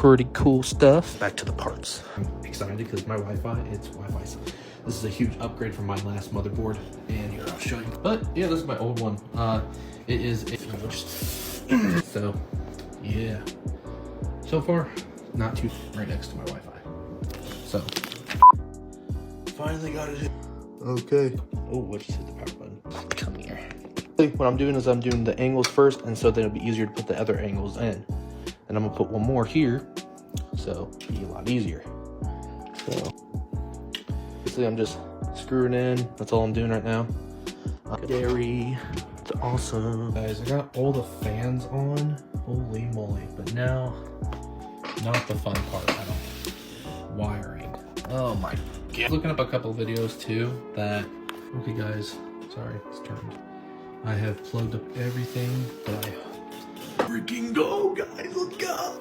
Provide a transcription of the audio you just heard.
pretty cool stuff. Back to the parts. I'm excited because my Wi-Fi, this is a huge upgrade from my last motherboard. And here, I'll show you. But yeah, this is my old one. It is a so yeah. So far, not too right next to my Wi-Fi. So finally got it. Okay. Oh, what just hit the power button? Come here. What I'm doing is I'm doing the angles first, and so then it'll be easier to put the other angles in. And I'm gonna put one more here, so it'll be a lot easier. So basically, I'm just screwing in. That's all I'm doing right now. Dairy. It's awesome, guys. I got all the fans on. Holy moly! But now, not the fun part at all. Wiring. Oh my god. Looking up a couple videos too that, okay guys, sorry, it's turned. I have plugged up everything, but I freaking go, guys, let's go.